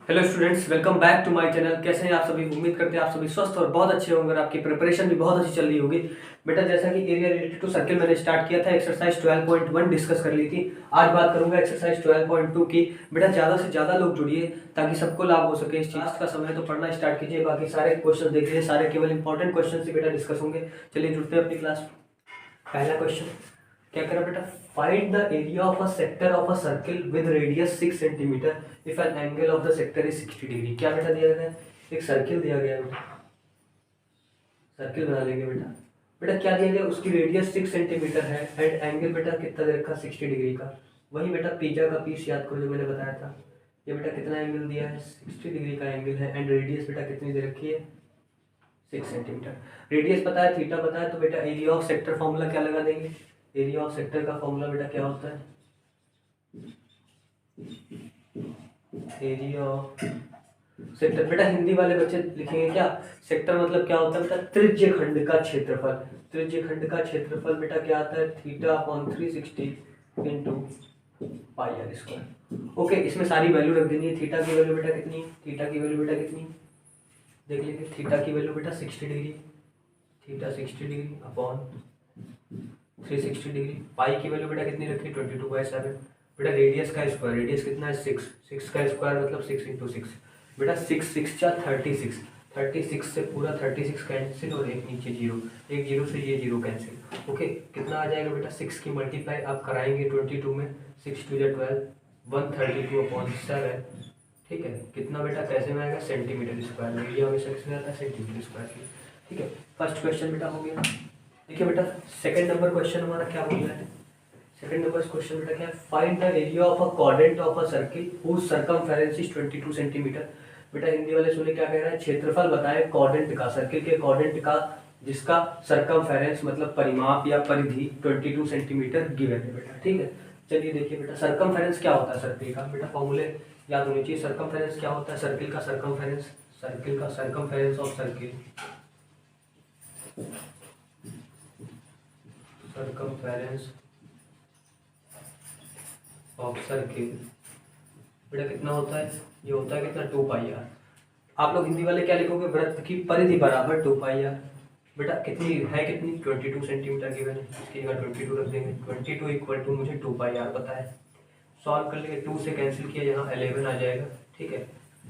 Hello students, welcome back to my channel. कैसे हैं आप सभी? उम्मीद करते हैं आप सभी स्वस्थ और बहुत अच्छे होंगे और आपकी प्रिपरेशन भी बहुत अच्छी चल रही होगी। बेटा, जैसा कि एरिया रिलेटेड टू सर्किल मैंने स्टार्ट किया था, एक्सरसाइज 12.1 डिस्कस कर ली थी। आज बात करूंगा एक्सरसाइज 12.2 की। बेटा, ज़्यादा से ज़्यादा लोग जुड़िए ताकि सबको लाभ हो सके इस चीज़ का। समय तो पढ़ना स्टार्ट कीजिए, बाकी सारे क्वेश्चन देखिए, सारे केवल इंपॉर्टेंट क्वेश्चन से बेटा डिस्कस होंगे। चलिए जुड़ते हैं अपनी क्लास। पहला क्वेश्चन क्या करा बेटा? Find the area of a sector of a circle with radius 6 centimetre if an angle of the sector is 60 degree. क्या बेटा दिया गया है? एक सर्किल दिया गया है बेटा, सर्किल बना लेंगे बेटा। बेटा क्या दिया गया? उसकी रेडियस 6 सेंटीमीटर है एंड एंगल बेटा कितना दे रखा? 60 डिग्री का। वही बेटा पिज्जा का पीस याद करो जो मैंने बताया था। ये बेटा कितना एंगल दिया है? 60 डिग्री का एंगल है एंड रेडियस बेटा कितनी दे रखी है? 6 सेंटीमीटर। रेडियस पता है, थीटा पता है, तो बेटा एरिया ऑफ सेक्टर फॉर्मूला क्या लगा देंगे? एरिया ऑफ सेक्टर का फॉर्मूला बेटा क्या होता है? Area of sector. बेटा हिंदी वाले बच्चे लिखेंगे क्या? सेक्टर मतलब क्या होता है बेटा? त्रिज्य खंड का क्षेत्रफल। त्रिज्य खंड का क्षेत्रफल बेटा क्या आता है? Theta upon 360 into pi r square. Okay, इसमें सारी वैल्यू रख देनी है। थीटा की वैल्यू बेटा कितनी? थीटा की वैल्यू बेटा कितनी देख लीजिए। थीटा की वैल्यू बेटा 60 degree. Theta 60 degree upon 360 degree. Pi की वैल्यू बेटा कितनी रखी? 22/7। बेटा रेडियस का स्क्वायर, रेडियस कितना है? 6। 6 का स्क्वायर मतलब 6 इंटू 6। बेटा 6 6 जा 36। 36 से पूरा 36 कैंसिल और एक नीचे जीरो, एक जीरो से ये जीरो कैंसिल। ओके, कितना आ जाएगा बेटा? 6 की मल्टीप्लाई आप कराएंगे 22 में। 6 2 जा 12, 132/7। ठीक है, कितना बेटा कैसे में आएगा? सेंटीमीटर स्क्वायर में। ये हमेशा किसमें आता है? सेंटीमीटर स्क्वायर में। ठीक है, फर्स्ट क्वेश्चन बेटा हो गया। देखिए बेटा, सेकंड नंबर क्वेश्चन हमारा क्या बोल रहा है? सेकंड नंबर क्वेश्चन बेटा क्या है? Find the area of a quadrant of a circle whose circumference is 22 centimetre. बेटा हिंदी वाले सुने क्या कह रहा है? क्षेत्रफल बताए क्वाड्रेंट का, सर्किल के क्वाड्रेंट का, जिसका सरकमफेरेंस मतलब परिमाप या परिधि 22 सेंटीमीटर गिवन है बेटा। ठीक है, चलिए देखिए बेटा, सरकमफेरेंस क्या होता है सर्किल का? बेटा फॉर्मूले याद होने चाहिए। सरकमफेरेंस क्या होता है? सर्किल का सरकमफेरेंस, सर्किल का circumference of circle, circumference of circle बेटा कितना होता है? ये होता है कितना? 2 पाई आर। आप लोग हिंदी वाले क्या लिखोगे? वृत्त की परिधि बराबर 2 पाई आर। बेटा कितनी है? कितनी? 22 सेंटीमीटर गिवन है, इसकी जगह 22 रख देंगे। 22 इक्वल टू मुझे 2 पाई आर पता है। सॉल्व कर लेंगे, 2 से कैंसिल किया, यहाँ 11 आ जाएगा। ठीक है,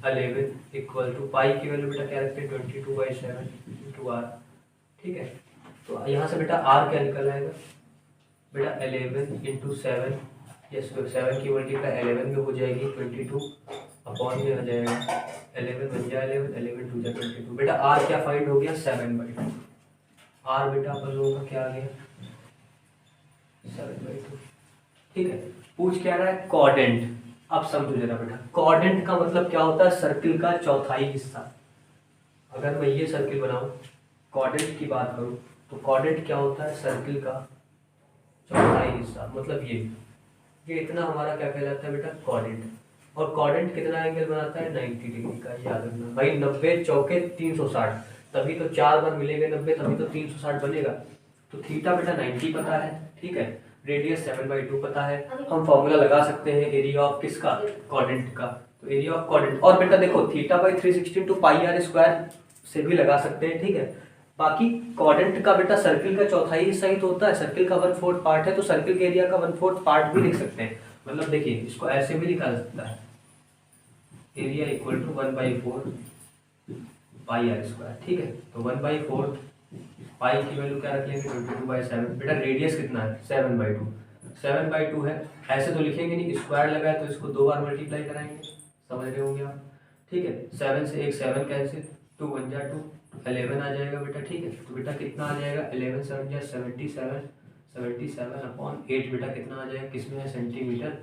11 इक्वल टू पाई की वैल्यू बेटा क्या रखते हैं? 22/7 इंटू आर। ठीक है, तो यहाँ से बेटा आर क्या निकल आएगा? बेटा 11 इंटू 7, यस, तो 7 की मल्टीप्लाई 11 में हो जाएगी 22 अपॉन में आ जाएगा 11 बन जाए 11, 11 2 जा 22। बेटा आर क्या फाइंड हो गया? 7/2। आर बेटा अपन लोगों का क्या आ गया? 7/2। ठीक है, पूछ क्या रहा है? क्वाड्रेंट। अब समझो जरा बेटा, क्वाड्रेंट का मतलब क्या होता है? सर्किल का चौथाई हिस्सा। अगर मैं ये सर्किल बनाऊं, क्वाड्रेंट की बात करूं, तो क्वाड्रेंट क्या होता है? सर्किल का चौथाई हिस्सा। मतलब ये इतना हमारा क्या कहलाता है बेटा? क्वाड्रेंट। और क्वाड्रेंट कितना एंगल बनाता है? 90 डिग्री का। याद रखना भाई, 90 चौके 360, तभी तो 4 बार मिलेंगे 90, तभी तो 360 बनेगा। तो थीटा बेटा 90 पता है। ठीक है, रेडियस 7/2 पता है। हम फॉर्मूला लगा सकते हैं एरिया ऑफ किसका? क्वाड्रेंट का। तो एरिया ऑफ क्वाड्रेंट, और बेटा देखो theta by 360 two pi r square से भी लगा सकते हैं। ठीक है, बाकी क्वाड्रेंट का बेटा सर्किल का चौथाई हिस्सा ही तो होता है। सर्किल का 1/4 पार्ट है, तो सर्किल के एरिया का 1/4 पार्ट भी लिख सकते हैं। मतलब देखिए, इसको ऐसे भी लिखा जा सकता है, area equal to 1/4 pi r square. ठीक है, तो 1/4 पाई की वैल्यू क्या रख लेंगे? 22/7। बेटा रेडियस कितना है? 7/2। 7/2 है, ऐसे तो लिखेंगे नहीं, स्क्वायर लगा है तो इसको 2 बार मल्टीप्लाई कराएंगे। समझ रहे होंगे आप? ठीक है, 7 से एक 7 कैंसिल, 2 1 जा 2, 11 आ जाएगा बेटा। ठीक है, तो बेटा कितना आ जाएगा? 11 7 जा 77, 77 अपॉन 8 बेटा कितना आ जाएगा? किसमें है? सेंटीमीटर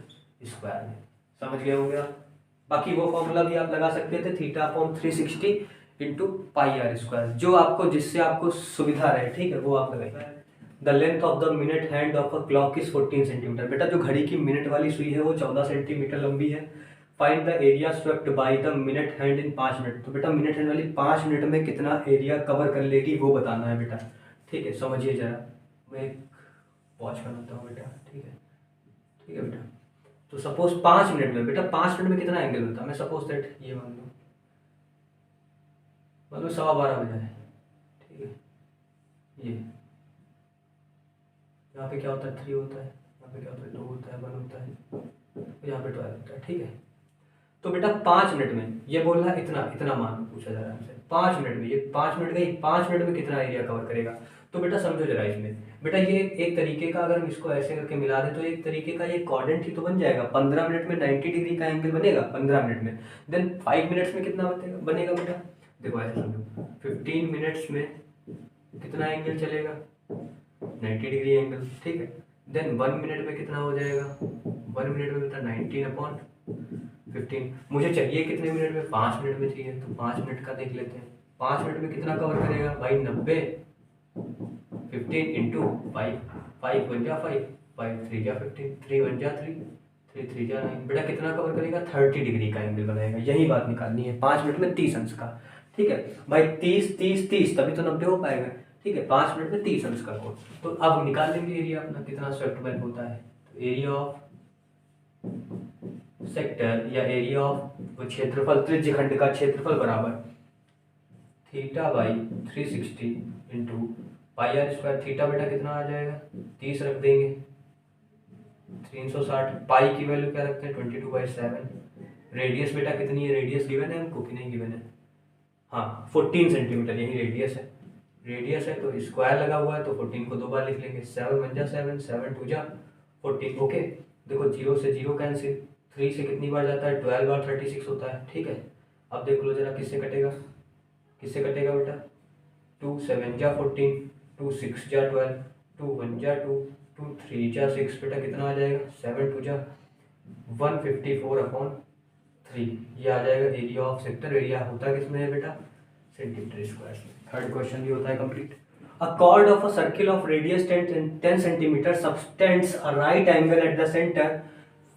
स्क्वायर में। समझ गए होंगे आप? बाकी वो फॉर्मूला भी आप लगा सकते थे, theta upon 360 into pi r square, जो आपको, जिससे आपको सुविधा रहे। ठीक है, वो आप लगाइए। The length of the minute hand of a clock is 14 centimetre. बेटा जो घड़ी की मिनट वाली सुई है वो 14 सेंटीमीटर लंबी है। Find the area swept by the minute hand in 5 minute. तो बेटा मिनट हैंड वाली 5 मिनट में कितना एरिया कवर कर लेगी वो बताना है बेटा। ठीक है, समझिए जरा, मैं एक वॉच बनाता हूँ बेटा। ठीक है, ठीक है बेटा, तो तो सपोज 5 मिनट में बेटा, 5 मिनट में कितना एंगल होता है, मैं सपोज दैट ये मान लो 12:15 बजा है, ठीक है। ये यहाँ पे क्या होता है 3 होता है, यहाँ पे क्या होता है 2 होता है, 1 होता है, यहाँ पे 12 होता है, ठीक है। तो बेटा 5 मिनट में ये बोल रहा है इतना इतना मान पूछा जा रहा है हमसे, 5 मिनट में, ये 5 मिनट गई, 5 मिनट में कितना एरिया कवर करेगा। तो बेटा समझो जरा इसमें, बेटा ये एक तरीके का, अगर हम इसको ऐसे करके मिला दें तो एक तरीके का ये क्वाड्रेंट ही तो बन जाएगा। 15 मिनट में 90 डिग्री का एंगल बनेगा 15 मिनट में। देन 5 मिनट्स में कितना बनेगा बेटा, देखो ऐसे समझो, 15 मिनट्स में कितना एंगल चलेगा, 90 डिग्री एंगल, ठीक है। देन 1 मिनट में कितना हो जाएगा, 1 मिनट में बेटा 19/15। मुझे चाहिए कितने मिनट में, 5 मिनट में चाहिए, तो 5 मिनट का देख लेते हैं। 5 मिनट में कितना कवर करेगा भाई, 90, 15 इंटू 5, 5 1 जा 5, 5 3 जा 15, 3 1 जा 3, 3 3 जा 9, बेटा कितना कवर करेगा, 30 डिग्री का एंगल बनाएगा। यही बात निकालनी है, 5 मिनट में 30 अंश का, ठीक है भाई। 30 30 30 तभी तो 90 हो पाएगा, ठीक है। 5 मिनट में 30 अंश का कोण। तो अब हम निकाल लेंगे एरिया अपना कितना स्वेप्ट वेल होता है। तो एरिया ऑफ सेक्टर या एरिया ऑफ क्षेत्रफल, त्रिज्यखंड का क्षेत्रफल बराबर theta by 360 into pi r square. Theta बेटा कितना आ जाएगा, 30 रख देंगे, 360। पाई की वैल्यू क्या रखते हैं, 22/7। रेडियस बेटा कितनी है, रेडियस गिवन है हमको कि नहीं गिवन है, हाँ 14 सेंटीमीटर यही रेडियस है। रेडियस है तो स्क्वायर लगा हुआ है, तो 14 को 2 बार लिख लेंगे, 7 1 जा 7, 7 2 जा 14। ओके, देखो 0 से 0 कैंसिल, 3 से कितनी बार जाता है, 12 बार 36 होता है, ठीक है। अब देख लो जरा किससे कटेगा, किससे कटेगा बेटा, 2 7 जा 14, 2 6 जा 12, 2 1 जा 2, 2 3 जा 6, बेटा कितना आ जाएगा, 7 2 जा 154/3। ये आ जाएगा एरिया ऑफ सेक्टर। एरिया होता किसमें है बेटा, सेंटीमीटर स्क्वायर। थर्ड क्वेश्चन भी होता है complete. A chord of a circle of radius 10 centimeter subtends a right angle at the center.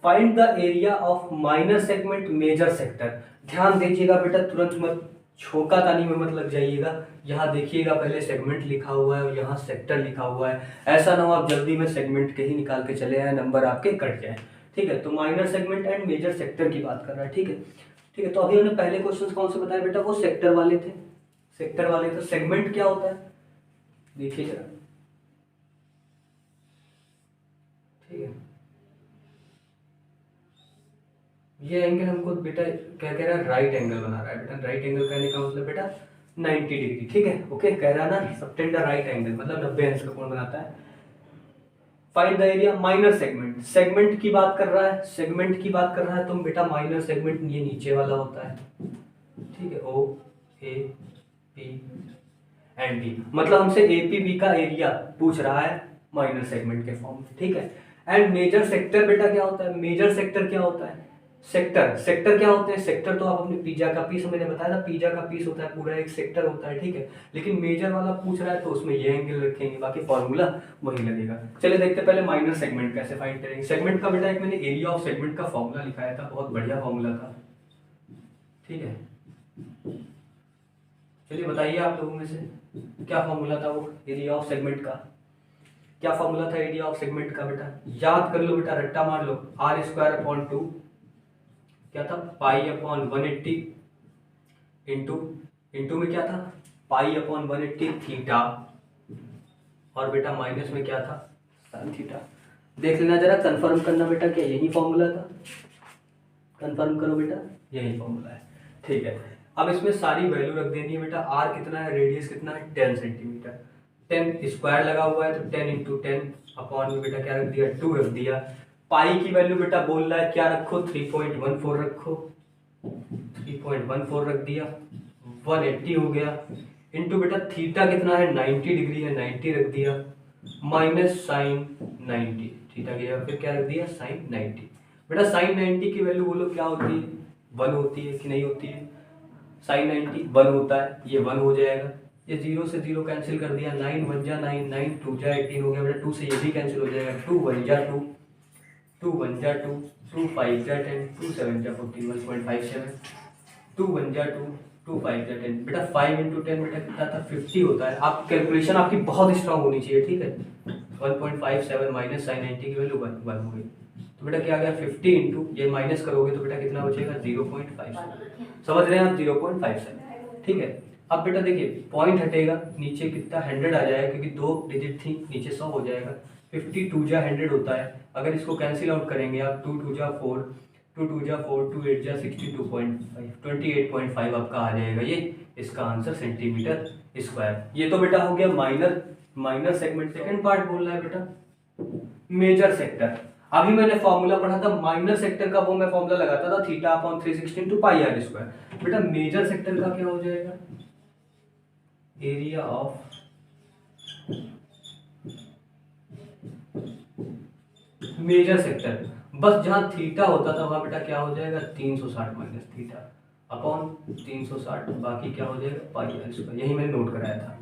Find the area of minor segment major sector. ध्यान दीजिएगा बेटा, तुरंत मत छोका तानी में मत लग जाइएगा। यहाँ देखिएगा पहले सेगमेंट लिखा हुआ है और यहाँ सेक्टर लिखा हुआ है, ऐसा ना हो आप जल्दी में सेगमेंट के ही निकाल के चले आए, नंबर आपके कट जाए, ठीक है। तो minor segment and major sector की बात कर रहा है, ठीक है ठीक है। तो अभी हमने पहले क्वेश्चन कौन से बताए बेटा, वो सेक्टर वाले थे, सेक्टर वाले। तो सेगमेंट क्या होता है देखिए जरा, ठीक है। ये एंगल हमको बेटा क्या कह रहा है, राइट एंगल बना रहा है बेटा। राइट एंगल कहने का मतलब बेटा 90 डिग्री, ठीक है। ओके, कह रहा ना सबटेंड राइट एंगल मतलब 90 अंश का कोण बनाता है। Find the area minor segment, segment की बात कर रहा है, सेगमेंट की बात कर रहा है तो बेटा माइनर सेगमेंट ये नीचे वाला होता है, ठीक है। ओ ए पी एंड बी, मतलब हमसे ए पी बी का एरिया पूछ रहा है माइनर सेगमेंट के फॉर्म में, ठीक है। एंड मेजर सेक्टर बेटा क्या होता है, मेजर सेक्टर क्या होता है, सेक्टर, सेक्टर क्या होते हैं, सेक्टर तो आप अपने पिज्जा का पीस, मैंने बताया था पिज्जा का पीस होता है पूरा एक सेक्टर होता है, ठीक है। लेकिन मेजर वाला पूछ रहा है तो उसमें ये एंगल रखेंगे, बाकी फॉर्मूला वही लगेगा। चलिए देखते पहले माइनर सेगमेंट कैसे फाइंड करेंगे। सेगमेंट का बेटा एक मैंने एरिया ऑफ सेगमेंट का फॉर्मूला लिखाया था, बहुत बढ़िया फॉर्मूला था, ठीक है। चलिए बताइए आप लोगों में से क्या फॉर्मूला था वो एरिया ऑफ सेगमेंट का, क्या फॉर्मूला था एरिया ऑफ सेगमेंट का बेटा, याद कर लो बेटा, रट्टा मार लो। r²/2 क्या था, π/180 इंटू में क्या था, π/180 थीटा, और बेटा माइनस में क्या था, sin थीटा। देख लेना जरा, कंफर्म करना बेटा क्या यही फॉर्मूला था, कंफर्म करो बेटा यही फॉर्मूला है, ठीक है। अब इसमें सारी वैल्यू रख देनी है बेटा। r कितना है, रेडियस कितना है, 10 सेंटीमीटर, 10 स्क्वायर लगा हुआ है तो 10 × 10 अपॉन में बेटा क्या रख दिया, 2 रख दिया। पाई की वैल्यू बेटा बोल रहा है क्या रखो, 3.14 रखो, 3.14 रख दिया, 180 हो गया, इंटू बेटा थीटा कितना है, 90 डिग्री है, 90 रख दिया, माइनस साइन 90, थीटा की जगह फिर क्या रख दिया, साइन 90। बेटा साइन 90 की वैल्यू बोलो क्या होती है, 1 होती है कि नहीं होती है, साइन 90 1 होता है, ये 1 हो जाएगा। ये 0 से 0 कैंसिल कर दिया, 9 1 जा 9, 9 2 जा 18 हो गया बेटा, 2 से ये भी कैंसिल हो जाएगा, 2 1 जा 2, 2 1 जा 2, 2 5 जा 10, 2 7 जा 14, 1.57, 2 1 जा 2, 2 5 जा 10। बेटा 5 × 10 बेटा कितना था, 50 होता है। आप कैलकुलेशन आपकी बहुत स्ट्रांग होनी चाहिए, ठीक है। 1.57 माइनस साइन 90 की वैल्यू 1 हो गई, तो बेटा क्या आ गया 50 इंटू ये माइनस करोगे तो बेटा कितना बचेगा 0.57। समझ रहे हैं आप 0.57। ठीक है, अब बेटा देखिए पॉइंट हटेगा, नीचे कितना 100 आ जाएगा क्योंकि 2 डिजिट थी, नीचे 100 हो जाएगा। 50 2 जा 100 होता है, अगर इसको कैंसिल आउट करेंगे आप 2 2 जा 4, 2 2 जा 4, 2 8 जा 62.5, 28.5 आपका आ जाएगा ये इसका आंसर सेंटीमीटर स्क्वायर। ये तो बेटा हो गया माइनर सेगमेंट। सेकंड पार्ट बोल रहा है बेटा मेजर सेक्टर। अभी मैंने फॉर्मूला पढ़ा था माइनर सेक्टर का, वो मैं फॉर्मूला लगाता था theta upon 316 two pi r square. बेटा मेजर सेक्टर का क्या हो जाएगा, एरिया ऑफ मेजर सेक्टर, बस जहां थीटा होता था वहां बेटा क्या हो जाएगा 360 माइनस थीटा अपॉन 360, बाकी क्या हो जाएगा पाई आर स्क्वायर। यही मैंने नोट कराया था।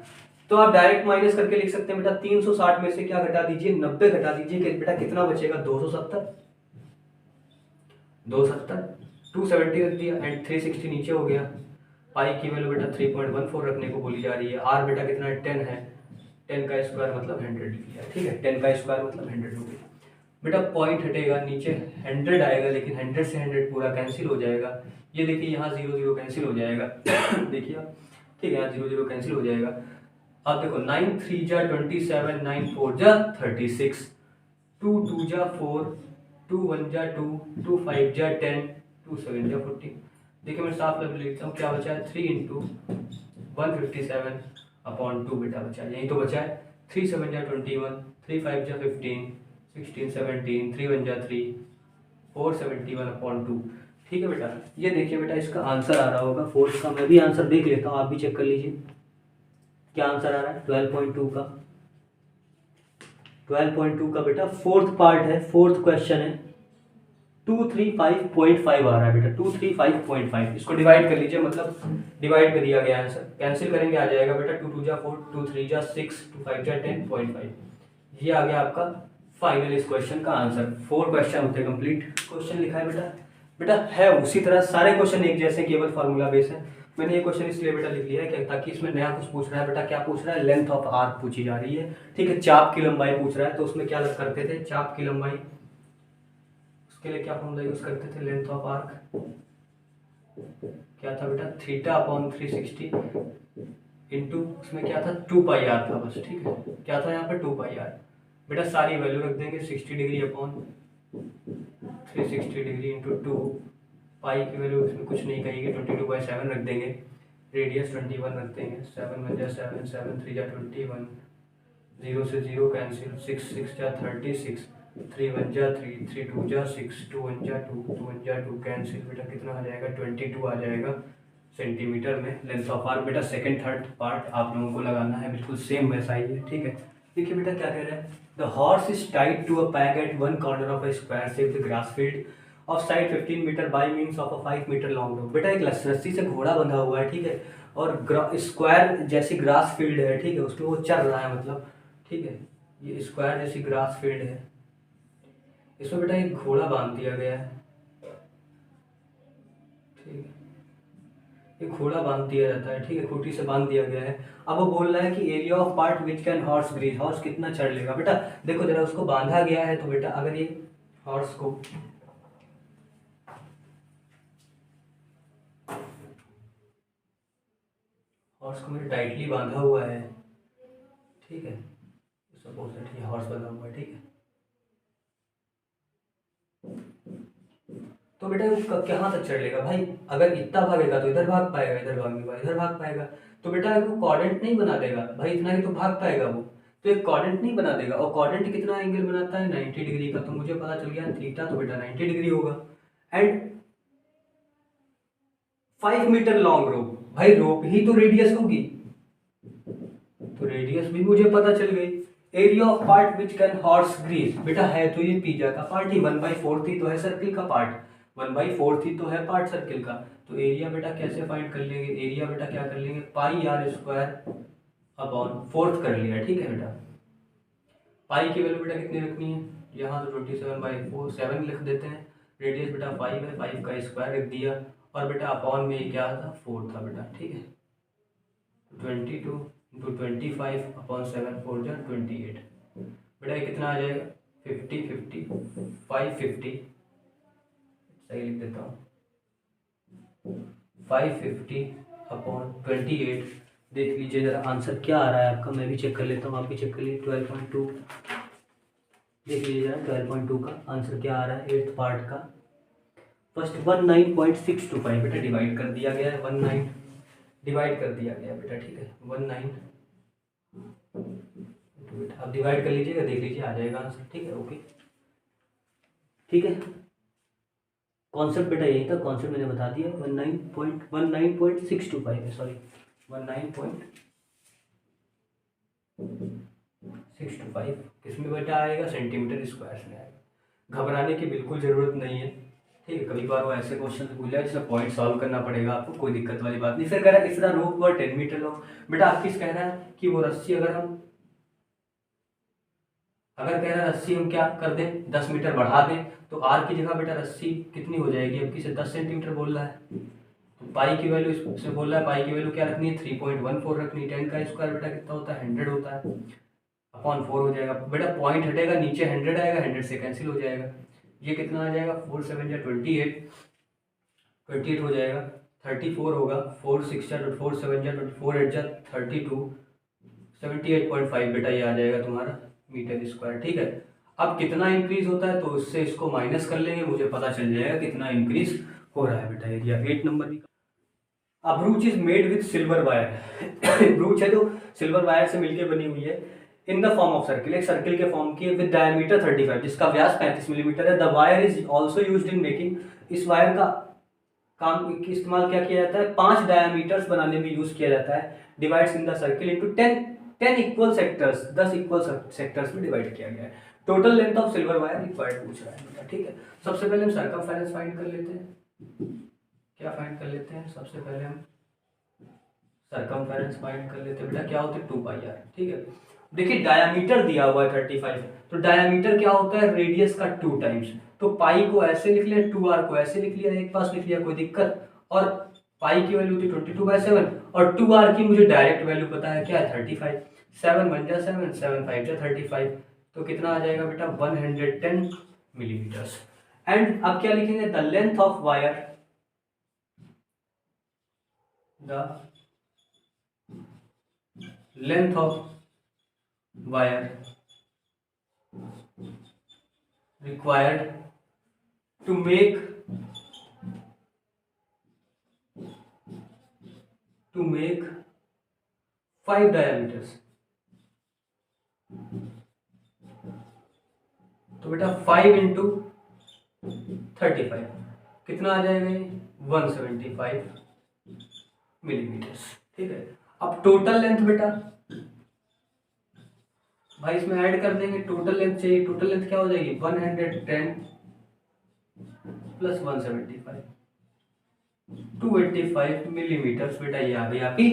तो आप डायरेक्ट माइनस करके लिख सकते हैं बेटा 360 में से क्या घटा दीजिए 90 घटा दीजिए कि बेटा कितना बचेगा 270, 270 रख दिया एंड 360 नीचे हो गया। पाई की वैल्यू बेटा 3.14 रखने को बोली जा रही है। आर बेटा कितना है 10 है, 10 का स्क्वायर मतलब 100 लिया। ठीक है, 10 का स्क्वायर मतलब 100 हो गया। बेटा पॉइंट हटेगा, नीचे 100 आएगा लेकिन 100 से 100 पूरा कैंसिल हो जाएगा। ये देखिए यहाँ 0 0 कैंसिल हो जाएगा देखिए आप, ठीक है यहाँ 0 0 कैंसिल हो जाएगा। अब देखो 9 3 जा 27, 9 4 जा 36, 2 2 जा 4, 2 1 जा 2, 2 5 जा 10, 2 7 जा 14। देखिए मैं साफ लफ्ज लिखता हूँ, क्या बचा है 3 इंटू 157 अपॉन 2 बेटा बचा है, यही तो बचा है। 3 7 जा 21, 3 5 जा 15, 16 17, 3 1 जा 3, 471 अपॉन 2। ठीक है बेटा, ये देखिए बेटा इसका आंसर आ रहा होगा फोर्थ का। मैं भी आंसर देख लेता हूँ, आप भी चेक कर लीजिए क्या आंसर आ रहा है 12.2 का। 12.2 का बेटा फोर्थ पार्ट है, फोर्थ क्वेश्चन है। 235.5 आ रहा है बेटा 235.5। इसको डिवाइड कर लीजिए, मतलब डिवाइड कर दिया गया आंसर, कैंसिल करेंगे आ जाएगा बेटा 2 2 जा 4, 2 3 जा 6, 2 5 जा 10.5। ये आ गया आपका फाइनल इस क्वेश्चन का आंसर। 4 क्वेश्चन होते कंप्लीट। क्वेश्चन लिखा है बेटा, बेटा है उसी तरह सारे क्वेश्चन एक जैसे, केवल फार्मूला बेस है। मैंने ये क्वेश्चन इसलिए बेटा लिख लिया है कि ताकि इसमें नया कुछ पूछ रहा है बेटा, क्या पूछ रहा है लेंथ ऑफ आर्क पूछी जा रही है। ठीक है, चाप की लंबाई पूछ रहा है, तो उसमें क्या करते थे चाप की लंबाई, उसके लिए क्या फॉर्मूला यूज करते थे लेंथ ऑफ आर्क, क्या था बेटा थीटा अपॉन 360 इंटू उसमें क्या था 2 पाई आर था बस। ठीक है, क्या था यहाँ पे 2 पाई आर। बेटा सारी वैल्यू रख देंगे 60 डिग्री अपॉन 360 डिग्री इंटू 2, पाई की वैल्यू इसमें कुछ नहीं कहेगी 22/7 रख देंगे, रेडियस 21 रख देंगे। 7 1 जा 7, 7 3 जा 21, 0 से 0 कैंसिल, 6 6 जा 36, 3 1 जा 3, 3 2 जा 6, 2 1 जा 2, 2 1 जा 2 कैंसिल। बेटा कितना आ जाएगा 22 आ जाएगा सेंटीमीटर में लेंथ ऑफ आर्क। बेटा सेकंड थर्ड पार्ट आप लोगों को लगाना है, बिल्कुल सेम वैसा ही है। ठीक है, देखिए बेटा क्या कह रहा है, the horse is tied to a peg at one corner of a square shaped grass field of side 15 metre by means of a 5 metre long rope. बेटा एक रस्सी से घोड़ा बंधा हुआ है, ठीक है, और स्क्वायर जैसी ग्रास फील्ड है, ठीक है, उसमें वो चल रहा है मतलब। ठीक है, ये स्क्वायर जैसी ग्रास फील्ड है, इसमें बेटा एक घोड़ा बांध दिया गया है। ठीक है, एक घोड़ा बांध दिया जाता है, ठीक है, खूंटी से बांध दिया गया है। अब वो बोल रहा है कि area of part which can horse graze, horse कितना चढ़ लेगा। बेटा देखो जरा उसको बांधा गया है, तो बेटा अगर ये हॉर्स को मेरे टाइटली बांधा हुआ है, ठीक है, सपोज दैट ये हॉर्स बंधा हुआ है, ठीक है, तो बेटा वो कहाँ तक चढ़ लेगा भाई। अगर इतना भागेगा तो इधर भाग पाएगा, इधर भागेगा इधर भाग पाएगा, तो बेटा वो क्वाड्रेंट नहीं बना देगा भाई, इतना ही तो भाग पाएगा वो, तो एक क्वाड्रेंट नहीं बना देगा। और क्वाड्रेंट कितना एंगल बनाता है 90 डिग्री का, तो मुझे पता चल गया थीटा तो बेटा 90 डिग्री होगा। एंड 5 मीटर लॉन्ग रोप, भाई रोप ही तो रेडियस होगी, तो रेडियस भी मुझे पता चल गई। Area of part which can horse graze, बेटा है तो ये पिज्जा का पार्ट ही, 1/4 ही तो है सर्किल का पार्ट, 1/4 ही तो है पार्ट सर्किल का। तो एरिया बेटा कैसे फाइंड कर लेंगे, एरिया बेटा क्या कर लेंगे पाई आर स्क्वायर अपॉन फोर्थ कर लिया। ठीक है बेटा, पाई की वैल्यू बेटा कितनी रखनी है, यहाँ तो 27/4 7 लिख देते हैं, रेडियस बेटा 5 है, 5 का स्क्वायर रख दिया, और बेटा अपॉन में क्या था 4 था बेटा। ठीक है, 22 इंटू 25 अपॉन 7 4 जा 28, बेटा ये कितना आ जाएगा 50 50 550, सही लिख देता हूँ, 550 अपॉन 28। देख लीजिए जरा आंसर क्या आ रहा है आपका, मैं भी चेक कर लेता हूँ, आप भी चेक कर लीजिए। 12.2, देख लीजिए जरा 12.2 का आंसर क्या आ रहा है, 8th पार्ट का। फर्स्ट 19.625 बेटा डिवाइड कर दिया गया है, 19 डिवाइड कर दिया गया बेटा, ठीक है 19, आप डिवाइड कर लीजिएगा, देख लीजिए आ जाएगा आंसर, ठीक है ओके। ठीक है, कॉन्सेप्ट बेटा यही था, कॉन्सेप्ट मैंने बता दिया, 19.625 है, सॉरी 19.625 किसमें बेटा आएगा, सेंटीमीटर स्क्वायर में आएगा। घबराने की बिल्कुल ज़रूरत नहीं है, ठीक है। कभी बार वो ऐसे क्वेश्चन पूछ जाए जिसमें पॉइंट सॉल्व करना पड़ेगा आपको, कोई दिक्कत वाली बात नहीं। फिर कह रहा है if the rope were 10 metre long, बेटा आपकी कह रहा है कि वो रस्सी अगर कह रहा है रस्सी हम क्या कर दें 10 मीटर बढ़ा दें, तो आर की जगह बेटा रस्सी कितनी हो जाएगी, अब किसे 10 सेंटीमीटर बोल रहा है, तो पाई की वैल्यू इससे बोल रहा है, पाई की वैल्यू क्या रखनी है 3.14 रखनी है। 10 का स्क्वायर बेटा कितना होता है 100 होता है, अपॉन 4 हो जाएगा बेटा, पॉइंट हटेगा नीचे 100 आएगा, 100 से कैंसिल हो जाएगा, ये कितना आ जाएगा 4 7 या 28 हो जाएगा, 34 होगा, 4 6 या 4 7 या 24 8 या 32, 78.5 बेटा ये आ जाएगा तुम्हारा मीटर स्क्वायर, ठीक है। अब कितना इंक्रीज होता है तो उससे इसको माइनस कर लेंगे, मुझे पता चल जाएगा कितना इंक्रीज हो रहा है बेटा। एरिया 8 नंबर भी। A brooch is made with silver wire, brooch है जो सिल्वर वायर से मिलकर बनी हुई है, in the form of circle, एक सर्किल के फॉर्म की है, विद डायमीटर 35 जिसका व्यास 35 मिलीमीटर है। The wire is also used in making, इस वायर का काम की इस्तेमाल क्या किया जाता है 5 डायमीटर्स बनाने में यूज किया जाता है। Divides in the circle into 10 equal sectors, 10 equal sectors में डिवाइड किया गया है। Total length of silver wire required पूछ रहा है बेटा, ठीक है। सबसे पहले हम सर्कमफेरेंस फाइंड कर लेते हैं, क्या फाइंड कर लेते हैं, सबसे पहले हम सर्कमफेरेंस फाइंड कर लेते हैं बेटा, क्या होता है 2 पाई आर, ठीक है। देखिए डायमीटर दिया हुआ है 35, तो डायमीटर क्या होता है रेडियस का 2 टाइम्स, तो पाई को ऐसे लिख लिया, 2r को ऐसे लिख लिया, एक पास लिख लिया कोई दिक्कत, और पाई की वैल्यू थी 22/7 और 2r की मुझे डायरेक्ट वैल्यू पता है क्या है 35, 7 1 जा 7 7 5 जा 35, तो कितना आ जाएगा बेटा 110 मिलीमीटर्स। एंड अब क्या लिखेंगे, the length of wire, the length of wire required to make 5 diameters, तो बेटा 5 इंटू 35 कितना आ जाएगा ये 175 मिलीमीटर्स, ठीक है। अब टोटल लेंथ बेटा भाई इसमें ऐड कर देंगे, टोटल लेंथ चाहिए, टोटल लेंथ क्या हो जाएगी 110 प्लस 175 285 मिलीमीटर्स बेटा, ये आ गई आपकी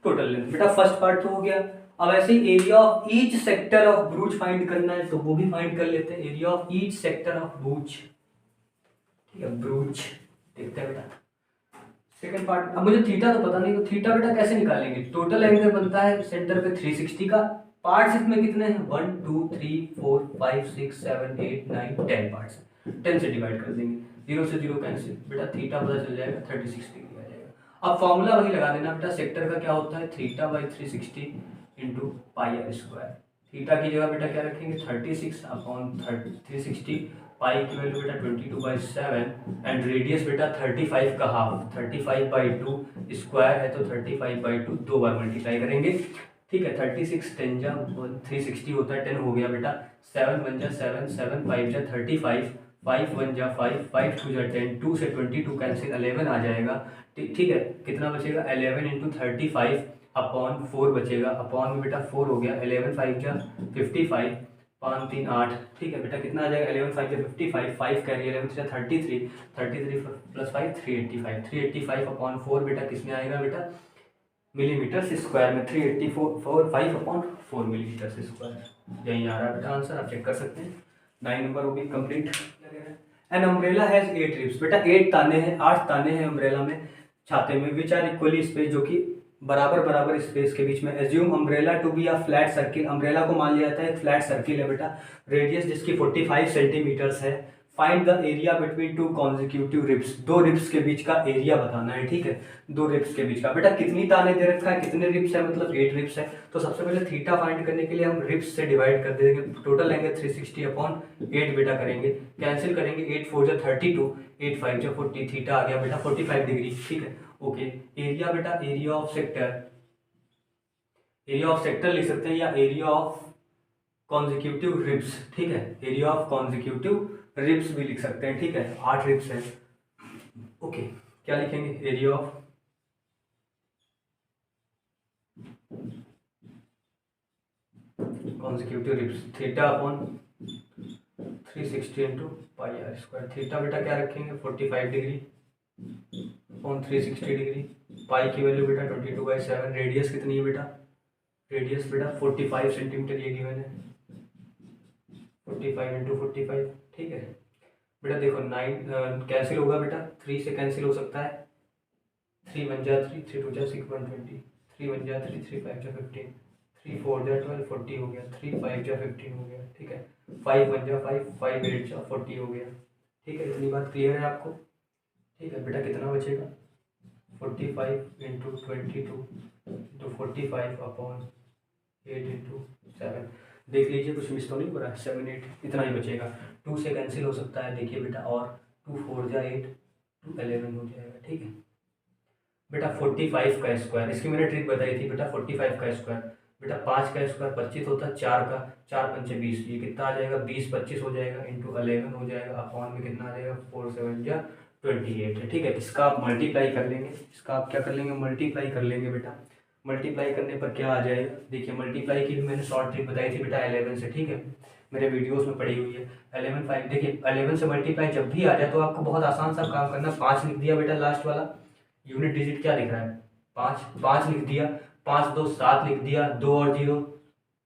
टोटल लेंथ। बेटा फर्स्ट पार्ट तो हो गया। अब ऐसे area of each sector of ब्रूच find करना है, तो वो भी फाइंड कर लेते हैं, area of each sector of ब्रूच, ठीक है ब्रूच, देखते हैं बेटा सेकंड पार्ट। अब मुझे थीटा तो पता नहीं, तो थीटा बेटा कैसे निकालेंगे, टोटल एंगल बनता है सेंटर पे 360 का, पार्ट्स इसमें कितने हैं 1 2 3 4 5 6 7 8 9 10 पार्ट्स, 10 से डिवाइड कर देंगे, 0 से 0 कैंसिल, बेटा थीटा पता चल जाएगा 36 डिग्री आ जाएगा। अब फॉर्मूला वही लगा देना बेटा, सेक्टर का क्या होता है theta by 360 into pi r square. Theta की जगह बेटा क्या रखेंगे 36 अपॉन 360, पाई की वैल्यू बेटा 22/7 एंड रेडियस बेटा 35 का हाफ, 35/2 स्क्वायर है तो 35/2 दो बार मल्टीप्लाई करेंगे, ठीक है। 36 10 जा 360 होता है 10 हो गया बेटा, 7 1 जा 7 7 5 जा 35 5 1 जा 5 5 2 जा 10 2 से 22 कैंसिल 11 आ जाएगा, ठीक है। कितना बचेगा 11 इंटू 35 अपॉन 4 बचेगा, अपॉन में बेटा 4 हो गया, 11 5 जा 55 5 3 8, ठीक है बेटा कितना आ जाएगा 11 5 जा 55 5 कैरी 11 से 33 33 प्लस 5 385 385 अपॉन 4 बेटा किसमें आएगा बेटा मिलीमीटर स्क्वायर में, 384 5 अपॉन 4 मिलीमीटर स्क्वायर, यही आ रहा है बेटा आंसर, आप चेक कर सकते हैं। 9 नंबर वो भी complete. An umbrella has 8 ribs, बेटा 8 ताने हैं, 8 ताने हैं अम्ब्रेला में, छाते में, विच आर इक्वली स्पेस, जो कि बराबर बराबर स्पेस के बीच में। Assume umbrella to be a flat circle, umbrella को मान लिया जाता है एक फ्लैट सर्किल है बेटा, रेडियस जिसकी 45 सेंटीमीटर्स है। Find the area between two consecutive ribs, दो रिब्स के बीच का एरिया बताना है, ठीक है, दो रिब्स के बीच का। बेटा कितनी ताने दे रखा है, कितने रिब्स है, मतलब 8 रिब्स है। तो सबसे पहले थीटा फाइंड करने के लिए हम रिब्स से डिवाइड कर देंगे, टोटल लेंगे 360 अपॉन 8 बेटा करेंगे, कैंसिल करेंगे, 8 4 जा 32, 8 5 जा 40, थीटा आ गया बेटा 45 डिग्री, ठीक है। ओके, एरिया बेटा, area of sector, area of sector लिख सकते हैं या एरिया ऑफ कॉन्जिक्यूटिव रिब्स, ठीक है, एरिया ऑफ कॉन्जिक्यूटिव रिब्स भी लिख सकते हैं, ठीक है, 8 रिब्स है। ओके, क्या लिखेंगे, area of consecutive ribs, theta upon 360 into pi r square. Theta बेटा क्या रखेंगे 45 डिग्री अपॉन 360 डिग्री, पाई की वैल्यू बेटा 22/7, रेडियस कितनी है बेटा, रेडियस बेटा 45 सेंटीमीटर ये गिवन है, 45 इंटू 45, ठीक है बेटा। देखो 9 कैंसिल होगा बेटा, 3 से कैंसिल हो सकता है, 3 1 जा 3, 3 2 जा 6 120, 3 1 जा 3, 3 5 जा 15, 3 4 जा 12 40 हो गया, 3 5 जा 15 हो गया, ठीक है, 5 1 जा 5, 5 8 जा 40 हो गया, ठीक है। इतनी बात क्लियर है आपको, ठीक है बेटा। कितना बचेगा 45 इंटू 22 इंटू 45 अपॉन 8 इंटू 7, देख लीजिए कुछ मिस तो नहीं हो रहा है, 7 8 इतना ही बचेगा। 2 से कैंसिल हो सकता है देखिए बेटा, और 2 4 जा 8, 2 11 हो जाएगा, ठीक है बेटा। 45 का स्क्वायर, इसकी मैंने ट्रिक बताई थी बेटा, 45 का स्क्वायर बेटा, 5 का स्क्वायर 25 होता है, 4 का 4 पंचे 20, ये कितना आ जाएगा 20 25 हो जाएगा, इंटू 11 हो जाएगा, अपॉन में कितना आ जाएगा 4 7 जा 28 है, ठीक है। इसका आप मल्टीप्लाई कर लेंगे, इसका आप क्या कर लेंगे, मल्टीप्लाई कर लेंगे बेटा। मल्टीप्लाई करने पर क्या आ जाएगा, देखिए मल्टीप्लाई की भी मैंने शॉर्ट ट्रिक बताई थी बेटा 11 से, ठीक है, मेरे वीडियोस में पड़ी हुई है। 11 5, देखिए 11 से मल्टीप्लाई जब भी आ जाए तो आपको बहुत आसान सा काम करना, 5 लिख दिया बेटा लास्ट वाला, यूनिट डिजिट क्या लिख रहा है 5, 5 लिख दिया, 5 2 7 लिख दिया, 2 और 0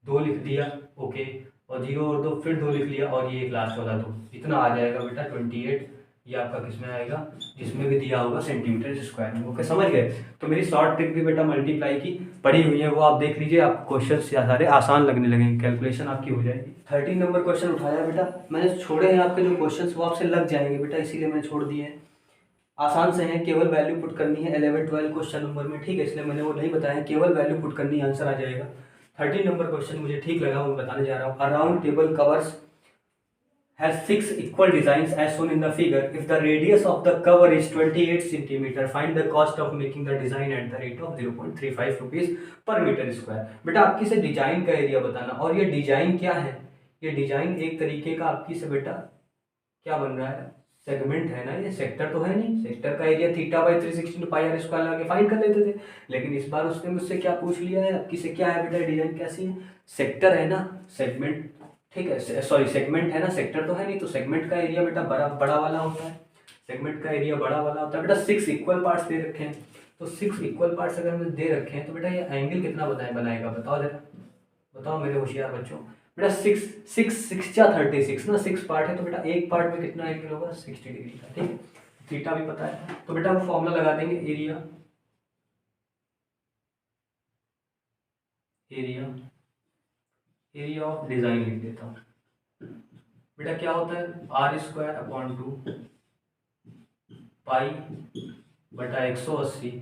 2 लिख दिया, ओके, और 0 और 2 फिर 2 लिख लिया, और ये एक लास्ट वाला 2, इतना आ जाएगा बेटा 28। ये आपका किसमें आएगा, जिसमें भी दिया होगा सेंटीमीटर स्क्वायर में, ओके समझ गए। तो मेरी शॉर्ट ट्रिक भी बेटा मल्टीप्लाई की पड़ी हुई है, वो आप देख लीजिए, आपको क्वेश्चन सारे आसान लगने लगेंगे, कैलकुलेशन आपकी हो जाएगी। 13 नंबर क्वेश्चन उठाया बेटा मैंने, छोड़े हैं आपके जो क्वेश्चन वो आपसे लग जाएंगे बेटा, इसीलिए मैंने छोड़ दिए हैं, आसान से हैं, केवल वैल्यू पुट करनी है 11 12 क्वेश्चन नंबर में, ठीक है, इसलिए मैंने वो नहीं बताया, केवल वैल्यू पुट करनी है, आंसर आ जाएगा। 13 नंबर क्वेश्चन मुझे ठीक लगा, वो बताने जा रहा हूँ। अ round table covers has 6 equal designs as shown in the figure. If the radius of the cover is 28 centimeter, find the cost of making the design at the rate of 0.35 rupees per meter square. बेटा आपकी से design का area बताना, और ये design क्या है, ये डिजाइन एक तरीके का आपकी से बेटा क्या बन रहा है, सेगमेंट है ना, ये सेक्टर तो है नहीं, सेक्टर का area theta by 360 pi r square लगा के फाइंड कर लेते थे, लेकिन इस बार उसने मुझसे क्या पूछ लिया है, आपकी से क्या है बेटा, डिजाइन कैसी है, सेक्टर है ना, सेगमेंट, ठीक है, सॉरी सेगमेंट है ना, सेक्टर तो है नहीं, तो सेगमेंट का एरिया बेटा बड़ा बड़ा वाला होता है, सेगमेंट का एरिया बड़ा वाला होता है बेटा। 6 इक्वल पार्ट्स दे रखे हैं, तो 6 इक्वल पार्ट्स अगर हमें दे रखे हैं तो बेटा ये एंगल कितना बनाएगा बताओ जरा, बताओ मेरे होशियार बच्चों। बेटा 6 6 6 जा 36 ना, 6 पार्ट है तो बेटा एक पार्ट में कितना एंगल होगा 60 डिग्री का, ठीक है, थीटा भी पता है, तो बेटा वो फॉर्मूला लगा देंगे, area area area of design लिख देता हूँ बेटा, क्या होता है आर स्क्वायर अपॉन 2 पाई बटा 180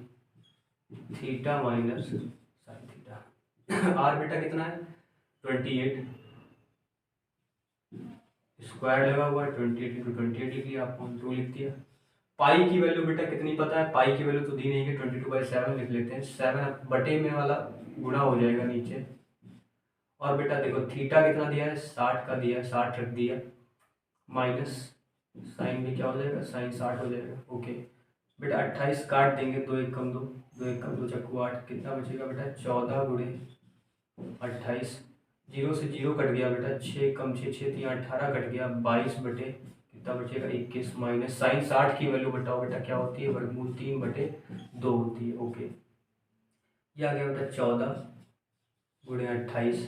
theta minus sine theta. R बेटा कितना है 28, स्क्वायर लगा हुआ है 28 इंटू 28 लिख लिया, अपॉन 2 लिख दिया। पाई की वैल्यू बेटा कितनी पता है, पाई की वैल्यू तो दी नहीं है, 22/7 लिख लेते हैं, 7 बटे में वाला गुणा हो जाएगा नीचे, और बेटा देखो थीटा कितना दिया है 60 का दिया है, 60 रख दिया, माइनस साइन भी क्या हो जाएगा, साइन 60 हो जाएगा, ओके बेटा 28 काट देंगे, 2 1 कम 2, 2 1 कम 2 चक्कू 8, कितना बचेगा बेटा 14 गुणे 28, 0 से 0 कट गया बेटा, 6 कम 6 6 3 18 कट गया, 22 बटे कितना बचेगा 21, माइनस साइन 60 की वैल्यू बताओ बेटा क्या होती है, वर्गमूल 3/2 होती है, ओके ये आ गया बेटा 14 गुणे 28,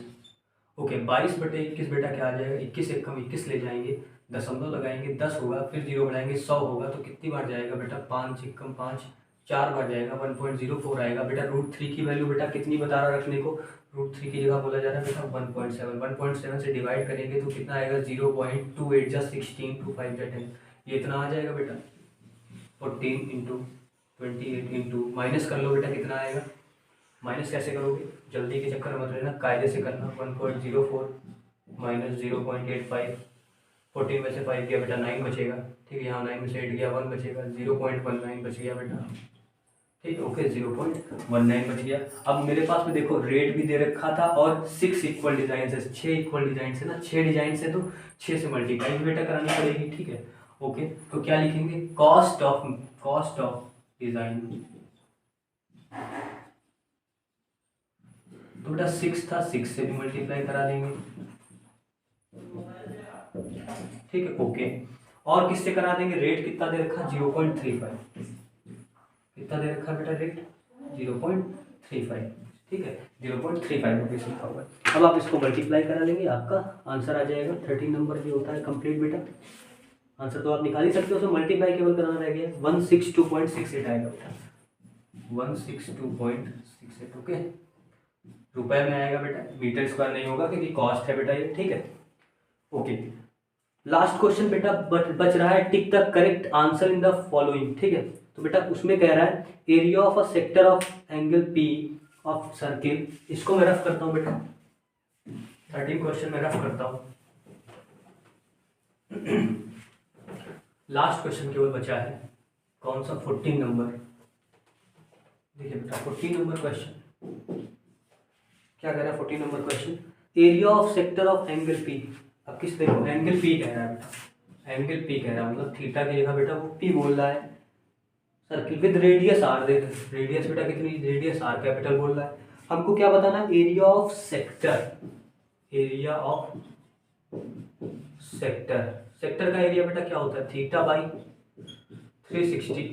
ओके 22/21 बेटा क्या आ जाएगा, 21 एक कम 21 ले जाएंगे, दशमलव लगाएंगे 10 होगा, फिर 0 बढ़ाएंगे 100 होगा, तो कितनी बार जाएगा बेटा 5 एक कम 5 4 बार जाएगा 1.04 आएगा बेटा। √3 की वैल्यू बेटा कितनी बता रहा रखने को, √3 की जगह बोला जा रहा है बेटा 1.7 से डिवाइड करेंगे तो कितना आएगा 0.28 जा 16 2 5 जा 10, ये इतना आ जाएगा बेटा। 14 इंटू 28 इंटू माइनस कर लो बेटा, कितना आएगा। माइनस कैसे करोगे, जल्दी के चक्कर मत लेना, कायदे से करना। 1.04 माइनस 0.85, 14 में से 5 गया बेटा 9 बचेगा। ठीक है, यहाँ 9 में से 8 गया 1 बचेगा, 0.19 बच गया बेटा। ठीक है, ओके 0.19 बच गया। अब मेरे पास में देखो रेट भी दे रखा था और 6 इक्वल डिजाइन है, 6 इक्वल डिजाइन है ना, 6 डिजाइन से तो 6 से मल्टीप्लाई बेटा करानी पड़ेगी। ठीक है, ओके तो क्या लिखेंगे, कॉस्ट ऑफ डिजाइन। तो बेटा 6 था, 6 से भी मल्टीप्लाई करा देंगे। ठीक है, ओके। और किससे करा देंगे, रेट कितना दे रखा 0.35, कितना दे रखा बेटा रेट 0.35। ठीक है, 0.35 रुपीज लिखा हुआ है। अब आप इसको मल्टीप्लाई करा लेंगे, आपका आंसर आ जाएगा 13 नंबर जो होता है कंप्लीट बेटा। आंसर तो आप निकाल ही सकते हो, उसमें मल्टीप्लाई केवल कराना रह गया। 162.68 आएगा बेटा, 162.68। ओके, रुपए में आएगा बेटा, मीटर स्क्वायर नहीं होगा क्योंकि कॉस्ट है बेटा ये। ठीक है, ओके। लास्ट क्वेश्चन बेटा बच रहा है, tick the correct answer in the following. ठीक है, तो बेटा उसमें कह रहा है area of a sector of angle P of circle. इसको मैं रफ करता हूं बेटा, 13 क्वेश्चन में रफ करता हूं। लास्ट क्वेश्चन केवल बचा है, कौन सा 14 नंबर। देखिए बेटा 14 नंबर क्वेश्चन क्या कह रहा है, 14 number question area of sector of angle P. अब किस देखो एंगल पी कह रहा है बेटा, एंगल पी कह रहा है मतलब थीटा की जगह बेटा वो पी बोल रहा है। सर्किल विद रेडियस आर दे, रेडियस बेटा कितनी, रेडियस आर कैपिटल बोल रहा है। हमको क्या बताना, area of sector, area of sector. Sector का एरिया बेटा क्या होता है, theta by 360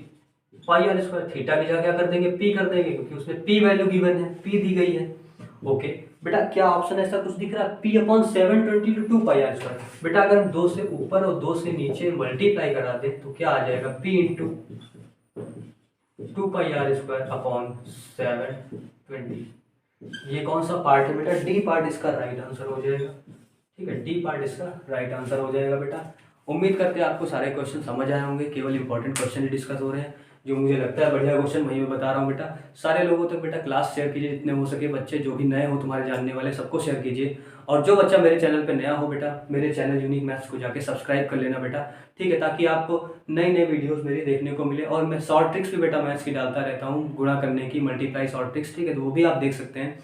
pi r square. Theta की जगह क्या कर देंगे, पी कर देंगे क्योंकि उसमें पी वैल्यू गिवन है, पी दी गई है। ओके बेटा क्या ऑप्शन ऐसा कुछ दिख रहा है, P upon 720 to 2 pi r square. बेटा अगर हम 2 से ऊपर और 2 से नीचे मल्टीप्लाई करा दें तो क्या आ जाएगा, P into 2 pi r square upon 720। ये कौन सा पार्ट है बेटा, डी पार्ट इसका राइट आंसर हो जाएगा। ठीक है, डी पार्ट इसका राइट आंसर हो जाएगा बेटा। उम्मीद करते हैं आपको सारे क्वेश्चन समझ आए होंगे, केवल इंपॉर्टेंट क्वेश्चन ही डिस्कस हो रहे हैं। जो मुझे लगता है बढ़िया क्वेश्चन वही मैं बता रहा हूँ बेटा। सारे लोगों तक बेटा क्लास शेयर कीजिए जितने हो सके, बच्चे जो भी नए हो तुम्हारे जानने वाले सबको शेयर कीजिए। और जो बच्चा मेरे चैनल पे नया हो बेटा, मेरे चैनल यूनिक मैथ्स को जाके सब्सक्राइब कर लेना बेटा। ठीक है, ताकि आपको नई नई वीडियोस मेरी देखने को मिले। और मैं शॉर्ट ट्रिक्स भी बेटा मैथ्स की डालता रहता हूँ, गुणा करने की, मल्टीप्लाई शॉर्ट ट्रिक्स। ठीक है, तो वो भी आप देख सकते हैं।